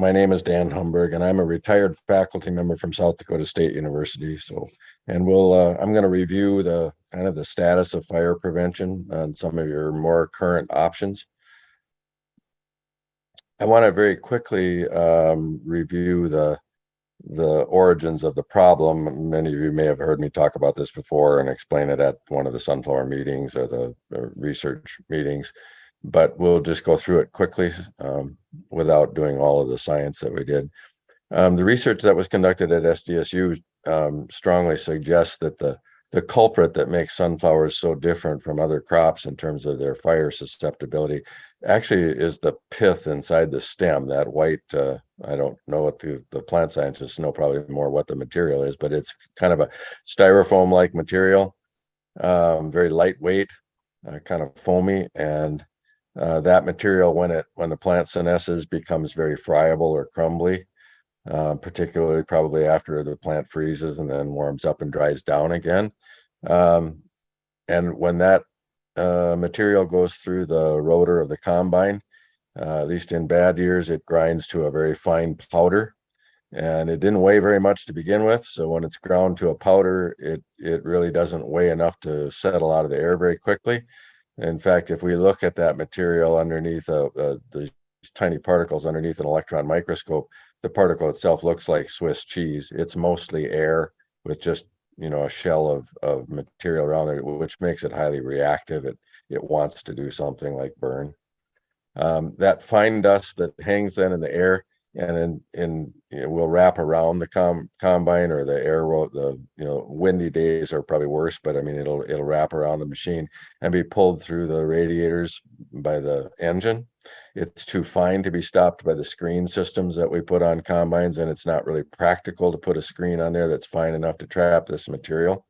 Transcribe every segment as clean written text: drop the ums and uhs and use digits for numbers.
My name is Dan Humburg, and I'm a retired faculty member from South Dakota State University. I'm going to review the kind of the status of fire prevention on some of your more current options. I want to very quickly review the origins of the problem. Many of you may have heard me talk about this before and explain it at one of the sunflower meetings or the research meetings, but we'll just go through it quickly without doing all of the science that we did. The research that was conducted at SDSU strongly suggests that the culprit that makes sunflowers so different from other crops in terms of their fire susceptibility actually is the pith inside the stem, that white, I don't know what the plant scientists know probably more what the material is, but it's kind of a styrofoam-like material, very lightweight, kind of foamy, and that material, when the plant senesces, becomes very friable or crumbly, particularly probably after the plant freezes and then warms up and dries down again. And when that material goes through the rotor of the combine, at least in bad years, it grinds to a very fine powder. And it didn't weigh very much to begin with. So when it's ground to a powder, it really doesn't weigh enough to settle out of the air very quickly. In fact, if we look at that material underneath the tiny particles underneath an electron microscope, the particle itself looks like Swiss cheese. It's mostly air with just, a shell of material around it, which makes it highly reactive. It wants to do something like burn. That fine dust that hangs then in the air and it will wrap around the combine, or the air will, windy days are probably worse, but I mean, it'll wrap around the machine and be pulled through the radiators by the engine. It's too fine to be stopped by the screen systems that we put on combines, and it's not really practical to put a screen on there that's fine enough to trap this material.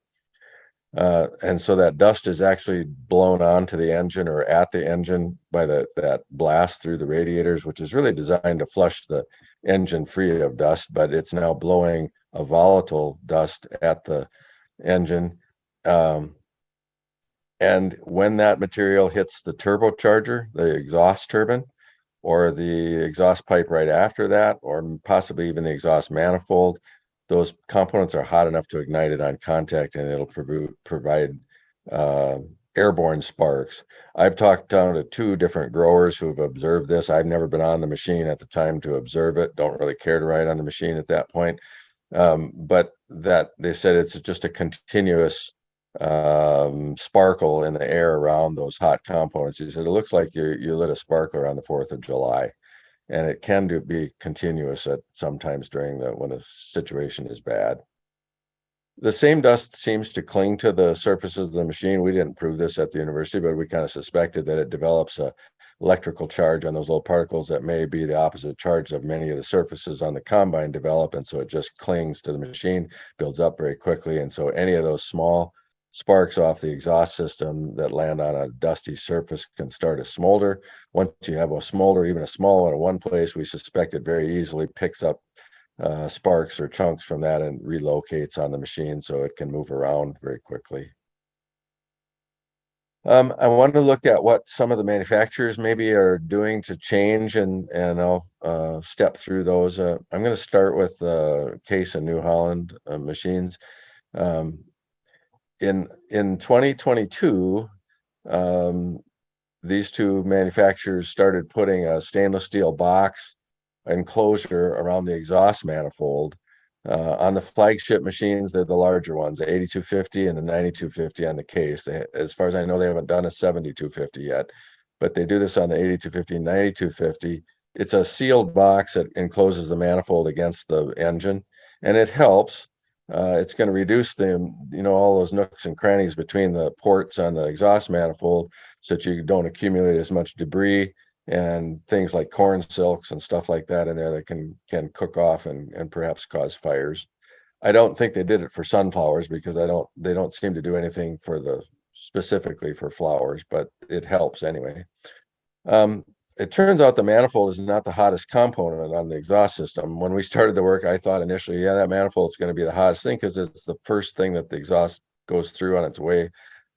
And so that dust is actually blown onto the engine or at the engine by that blast through the radiators, which is really designed to flush the engine free of dust, but it's now blowing a volatile dust at the engine. And when that material hits the turbocharger, the exhaust turbine, or the exhaust pipe right after that, or possibly even the exhaust manifold, those components are hot enough to ignite it on contact, and it'll provide airborne sparks. I've talked down to 2 different growers who've observed this. I've never been on the machine at the time to observe it. Don't really care to ride on the machine at that point. But that they said it's just a continuous sparkle in the air around those hot components. He said it looks like you lit a sparkler on the 4th of July. And it can be continuous at sometimes when the situation is bad. The same dust seems to cling to the surfaces of the machine. We didn't prove this at the university, but we kind of suspected that it develops a electrical charge on those little particles that may be the opposite charge of many of the surfaces on the combine develop. And so it just clings to the machine, builds up very quickly. And so any of those small sparks off the exhaust system that land on a dusty surface can start a smolder. Once you have a smolder, even a small one in one place, we suspect it very easily picks up sparks or chunks from that and relocates on the machine, so it can move around very quickly. I wanted to look at what some of the manufacturers maybe are doing to change, and I'll step through those. I'm going to start with Case and New Holland machines. In 2022, these 2 manufacturers started putting a stainless steel box enclosure around the exhaust manifold. On the flagship machines, they're the larger ones, the 8250 and the 9250 on the Case. As far as I know, they haven't done a 7250 yet, but they do this on the 8250 and 9250. It's a sealed box that encloses the manifold against the engine, and it helps. It's going to reduce all those nooks and crannies between the ports on the exhaust manifold, so that you don't accumulate as much debris and things like corn silks and stuff like that in there that can cook off and perhaps cause fires. I don't think they did it for sunflowers, because they don't seem to do anything specifically for flowers, but it helps anyway. It turns out the manifold is not the hottest component on the exhaust system. When we started the work, I thought initially, yeah, that manifold is going to be the hottest thing, because it's the first thing that the exhaust goes through on its way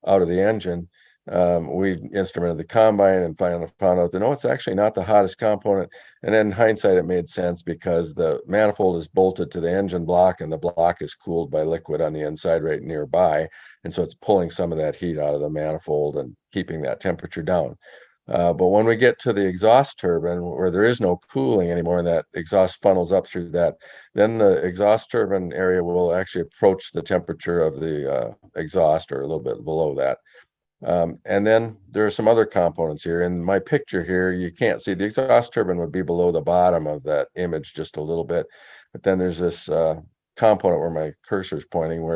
out of the engine. We instrumented the combine and found out that no, it's actually not the hottest component. And then in hindsight, it made sense because the manifold is bolted to the engine block and the block is cooled by liquid on the inside right nearby. And so it's pulling some of that heat out of the manifold and keeping that temperature down. But when we get to the exhaust turbine where there is no cooling anymore and that exhaust funnels up through that, then the exhaust turbine area will actually approach the temperature of the exhaust or a little bit below that. And then there are some other components here. In my picture here, you can't see the exhaust turbine would be below the bottom of that image just a little bit. But then there's this component where my cursor is pointing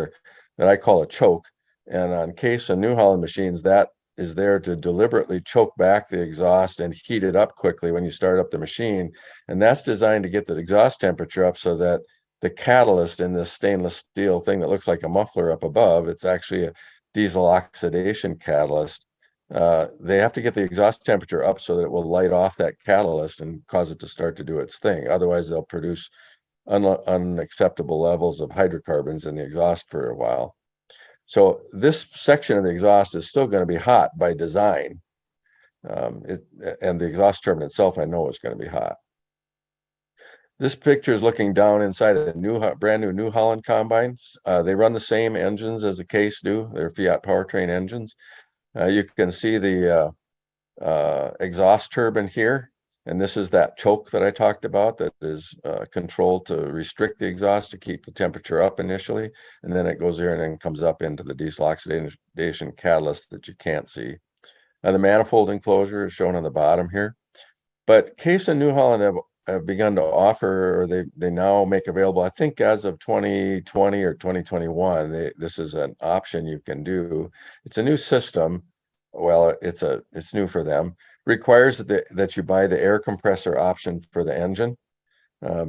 that I call a choke. And on Case and New Holland machines, that is there to deliberately choke back the exhaust and heat it up quickly when you start up the machine. And that's designed to get the exhaust temperature up so that the catalyst in this stainless steel thing that looks like a muffler up above, it's actually a diesel oxidation catalyst. They have to get the exhaust temperature up so that it will light off that catalyst and cause it to start to do its thing. Otherwise, they'll produce unacceptable levels of hydrocarbons in the exhaust for a while. So this section of the exhaust is still going to be hot by design. And the exhaust turbine itself, I know, is going to be hot. This picture is looking down inside a brand new New Holland combine. They run the same engines as the Case do. They're Fiat powertrain engines. You can see the exhaust turbine here. And this is that choke that I talked about that is controlled to restrict the exhaust to keep the temperature up initially. And then it goes there and then comes up into the diesel oxidation catalyst that you can't see. The manifold enclosure is shown on the bottom here. But Case and New Holland have begun to offer, or they now make available, I think as of 2020 or 2021, this is an option you can do. It's a new system. Well, it's new for them. Requires that you buy the air compressor option for the engine,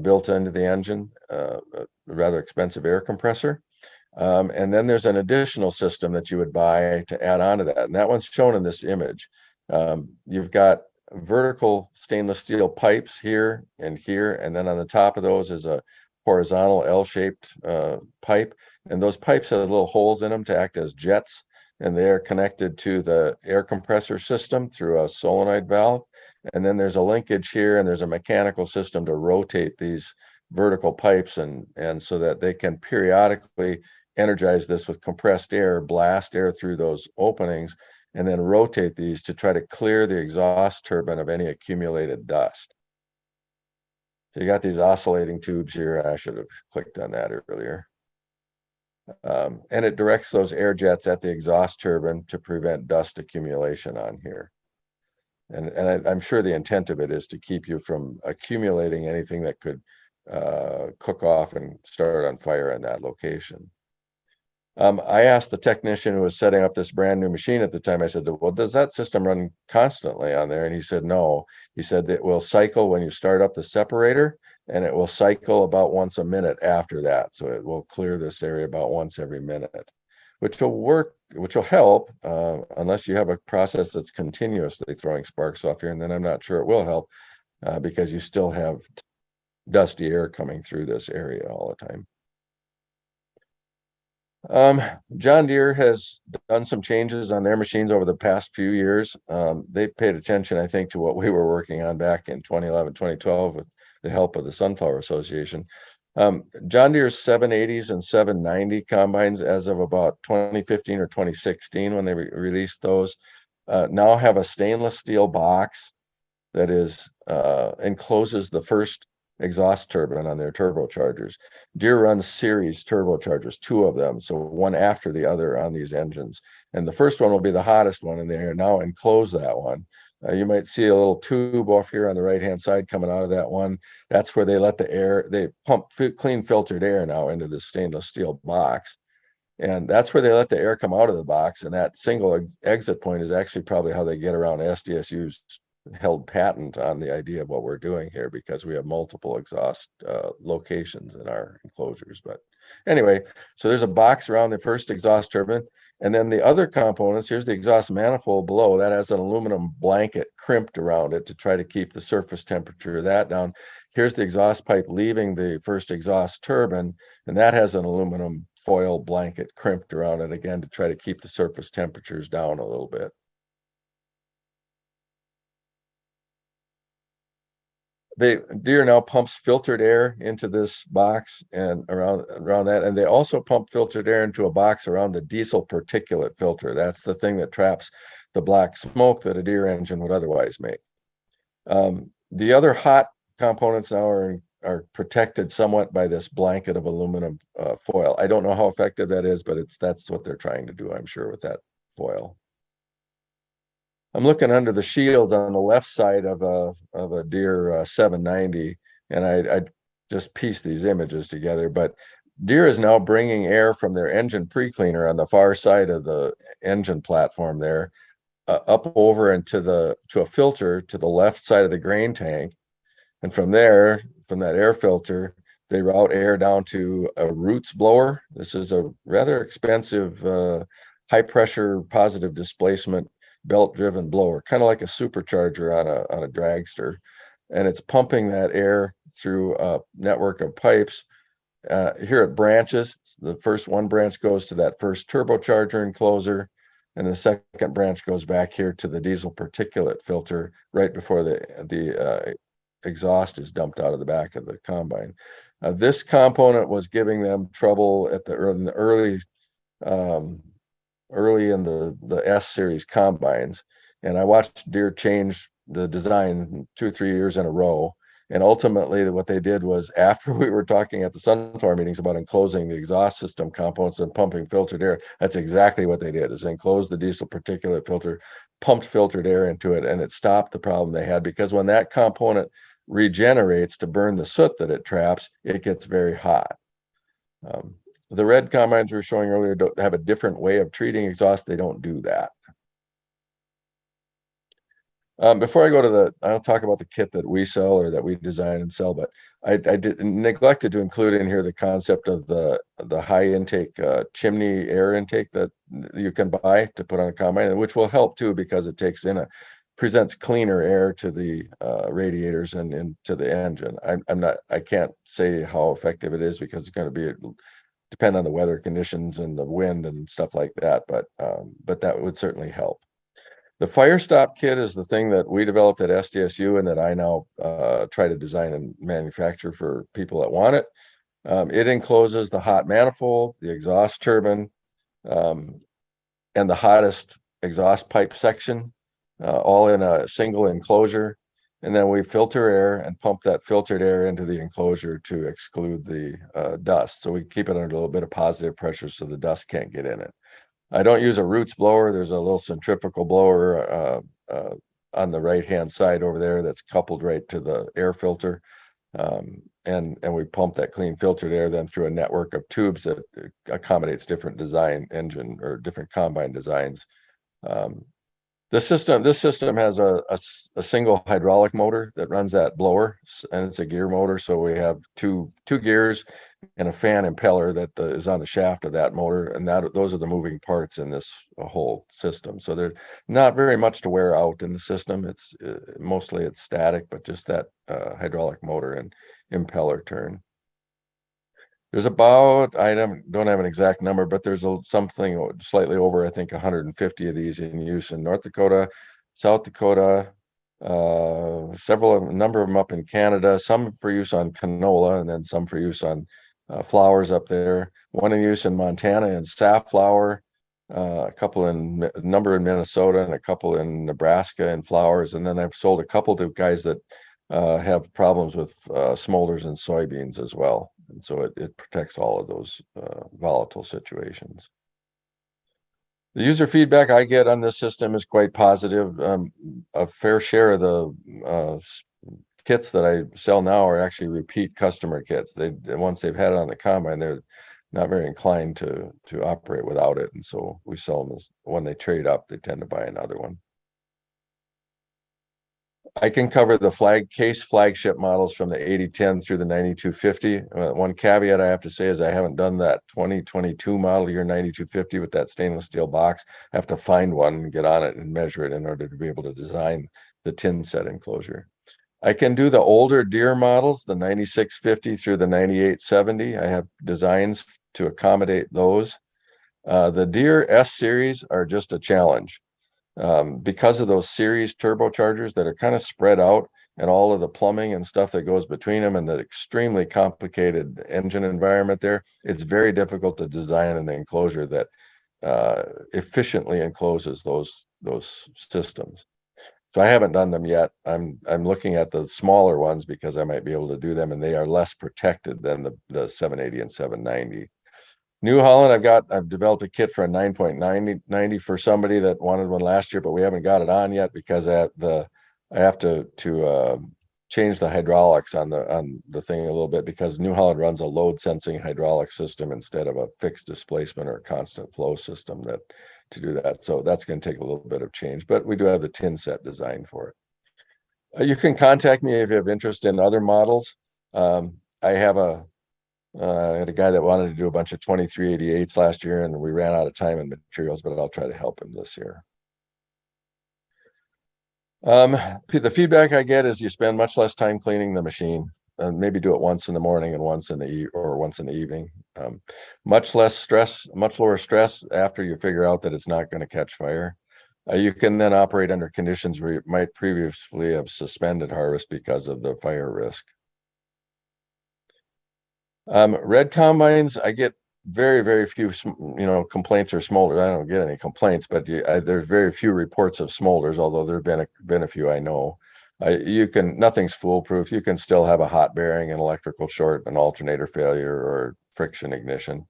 built into the engine, a rather expensive air compressor. And then there's an additional system that you would buy to add on to that. And that one's shown in this image. You've got vertical stainless steel pipes here, and then on the top of those is a horizontal L-shaped pipe. And those pipes have little holes in them to act as jets. And they are connected to the air compressor system through a solenoid valve. And then there's a linkage here, and there's a mechanical system to rotate these vertical pipes and so that they can periodically energize this with compressed air, blast air through those openings, and then rotate these to try to clear the exhaust turbine of any accumulated dust. So you got these oscillating tubes here. I should have clicked on that earlier. And it directs those air jets at the exhaust turbine to prevent dust accumulation on here. And I'm sure the intent of it is to keep you from accumulating anything that could cook off and start on fire in that location. I asked the technician who was setting up this brand new machine at the time, I said, well, does that system run constantly on there? And he said, no. He said it will cycle when you start up the separator, and it will cycle about once a minute after that. So it will clear this area about once every minute, which will work, which will help, unless you have a process that's continuously throwing sparks off here. And then I'm not sure it will help because you still have dusty air coming through this area all the time. John Deere has done some changes on their machines over the past few years. They paid attention, I think, to what we were working on back in 2011, 2012 with the help of the Sunflower Association. John Deere's 780s and 790 combines as of about 2015 or 2016 when they released those now have a stainless steel box that is encloses the first exhaust turbine on their turbochargers. Deere runs series turbochargers, two of them, so one after the other on these engines. And the first one will be the hottest one, and they are now enclose that one. You might see a little tube off here on the right-hand side coming out of that one. That's where they let the air, they pump clean filtered air now into the stainless steel box. And that's where they let the air come out of the box. And that single exit point is actually probably how they get around SDSU's held patent on the idea of what we're doing here, because we have multiple exhaust locations in our enclosures. But anyway, so there's a box around the first exhaust turbine, and then the other components, here's the exhaust manifold below that has an aluminum blanket crimped around it to try to keep the surface temperature of that down. Here's the exhaust pipe leaving the first exhaust turbine, and that has an aluminum foil blanket crimped around it again to try to keep the surface temperatures down a little bit. Deere now pumps filtered air into this box and around that, and they also pump filtered air into a box around the diesel particulate filter. That's the thing that traps the black smoke that a Deere engine would otherwise make. The other hot components now are protected somewhat by this blanket of aluminum foil. I don't know how effective that is, but that's what they're trying to do, I'm sure, with that foil. I'm looking under the shields on the left side of a Deere 790, and I just pieced these images together. But Deere is now bringing air from their engine pre-cleaner on the far side of the engine platform there, up over and to a filter to the left side of the grain tank, and from there, from that air filter, they route air down to a roots blower. This is a rather expensive, high pressure, positive displacement belt driven blower, kind of like a supercharger on a dragster. And it's pumping that air through a network of pipes. Here it branches. The first one branch goes to that first turbocharger enclosure, and the second branch goes back here to the diesel particulate filter right before the exhaust is dumped out of the back of the combine. This component was giving them trouble at the early in the S series combines, and I watched Deere change the design 2-3 years in a row. And ultimately, what they did was, after we were talking at the sunflower meetings about enclosing the exhaust system components and pumping filtered air, that's exactly what they did: is enclose the diesel particulate filter, pumped filtered air into it, and it stopped the problem they had. Because when that component regenerates to burn the soot that it traps, it gets very hot. The red combines we were showing earlier have a different way of treating exhaust. They don't do that. Before I go to I'll talk about the kit that we sell or that we design and sell, but I neglected to include in here the concept of the high intake chimney air intake that you can buy to put on a combine, which will help too, because it presents cleaner air to the radiators and into the engine. I can't say how effective it is, because it's going to depend on the weather conditions and the wind and stuff like that, but that would certainly help. The fire stop kit is the thing that we developed at SDSU and that I now try to design and manufacture for people that want it. It encloses the hot manifold, the exhaust turbine, and the hottest exhaust pipe section, all in a single enclosure. And then we filter air and pump that filtered air into the enclosure to exclude the dust. So we keep it under a little bit of positive pressure so the dust can't get in it. I don't use a roots blower. There's a little centrifugal blower on the right-hand side over there that's coupled right to the air filter. And we pump that clean filtered air then through a network of tubes that accommodates different design engine or different combine designs. This system has a single hydraulic motor that runs that blower, and it's a gear motor. So we have two gears and a fan impeller that is on the shaft of that motor, and those are the moving parts in this whole system. So there's not very much to wear out in the system. It's mostly static, but just that hydraulic motor and impeller turn. There's about, I don't have an exact number, but there's something slightly over, I think, 150 of these in use in North Dakota, South Dakota, a number of them up in Canada, some for use on canola, and then some for use on flowers up there. One in use in Montana in safflower, a number in Minnesota, and a couple in Nebraska in flowers. And then I've sold a couple to guys that have problems with smolders and soybeans as well. And so it protects all of those volatile situations. The user feedback I get on this system is quite positive. A fair share of the kits that I sell now are actually repeat customer kits. Once they've had it on the combine, they're not very inclined to operate without it. And so we sell them when they trade up, they tend to buy another one. I can cover the flagship models from the 8010 through the 9250. One caveat I have to say is I haven't done that 2022 model year 9250 with that stainless steel box. I have to find one and get on it and measure it in order to be able to design the tin set enclosure. I can do the older Deere models, the 9650 through the 9870. I have designs to accommodate those. The Deere S series are just a challenge. Because of those series turbochargers that are kind of spread out, and all of the plumbing and stuff that goes between them and the extremely complicated engine environment there, it's very difficult to design an enclosure that efficiently encloses those systems. So I haven't done them yet. I'm looking at the smaller ones because I might be able to do them, and they are less protected than the 780 and 790. New Holland, I've developed a kit for a 9.90 for somebody that wanted one last year, but we haven't got it on yet because I have to change the hydraulics on the thing a little bit, because New Holland runs a load sensing hydraulic system instead of a fixed displacement or constant flow system to do that. So that's going to take a little bit of change, but we do have the tin set designed for it. You can contact me if you have interest in other models. I had a guy that wanted to do a bunch of 2388s last year, and we ran out of time and materials, but I'll try to help him this year. The feedback I get is you spend much less time cleaning the machine, and maybe do it once in the morning and once in the evening. Much less stress, much lower stress after you figure out that it's not going to catch fire. You can then operate under conditions where you might previously have suspended harvest because of the fire risk. Red combines, I get very, very few, complaints or smolders. I don't get any complaints, but there's very few reports of smolders, although there have been a few I know. Nothing's foolproof. You can still have a hot bearing, an electrical short, an alternator failure, or friction ignition.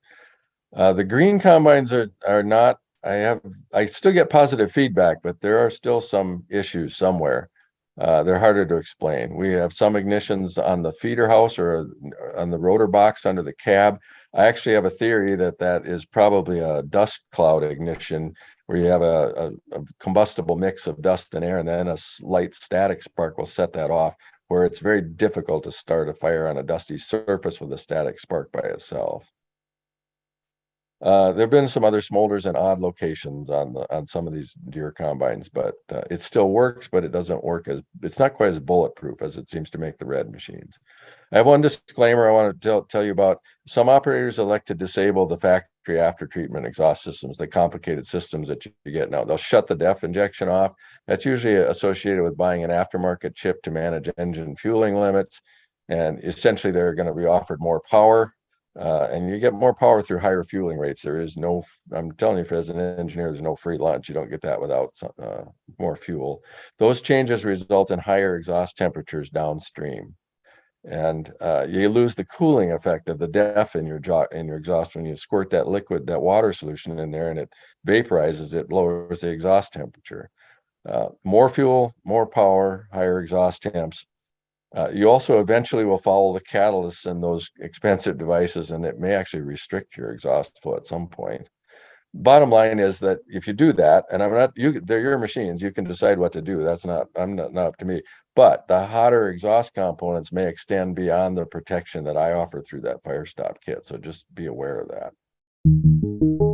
The green combines are not, I still get positive feedback, but there are still some issues somewhere. They're harder to explain. We have some ignitions on the feeder house or on the rotor box under the cab. I actually have a theory that is probably a dust cloud ignition, where you have a combustible mix of dust and air, and then a light static spark will set that off, where it's very difficult to start a fire on a dusty surface with a static spark by itself. There have been some other smolders in odd locations on some of these Deere combines, but it still works, but it's not quite as bulletproof as it seems to make the red machines. I have one disclaimer I want to tell you about. Some operators elect to disable the factory after treatment exhaust systems, the complicated systems that you get now. They'll shut the DEF injection off. That's usually associated with buying an aftermarket chip to manage engine fueling limits, and essentially they're going to be offered more power. And you get more power through higher fueling rates. I'm telling you, as an engineer, there's no free lunch. You don't get that without more fuel. Those changes result in higher exhaust temperatures downstream. And you lose the cooling effect of the DEF in your exhaust. When you squirt that water solution in there and it vaporizes, it lowers the exhaust temperature. More fuel, more power, higher exhaust temps. You also eventually will follow the catalysts in those expensive devices, and it may actually restrict your exhaust flow at some point. Bottom line is that if you do that, and they're your machines, you can decide what to do. That's not up to me. But the hotter exhaust components may extend beyond the protection that I offer through that fire stop kit. So just be aware of that.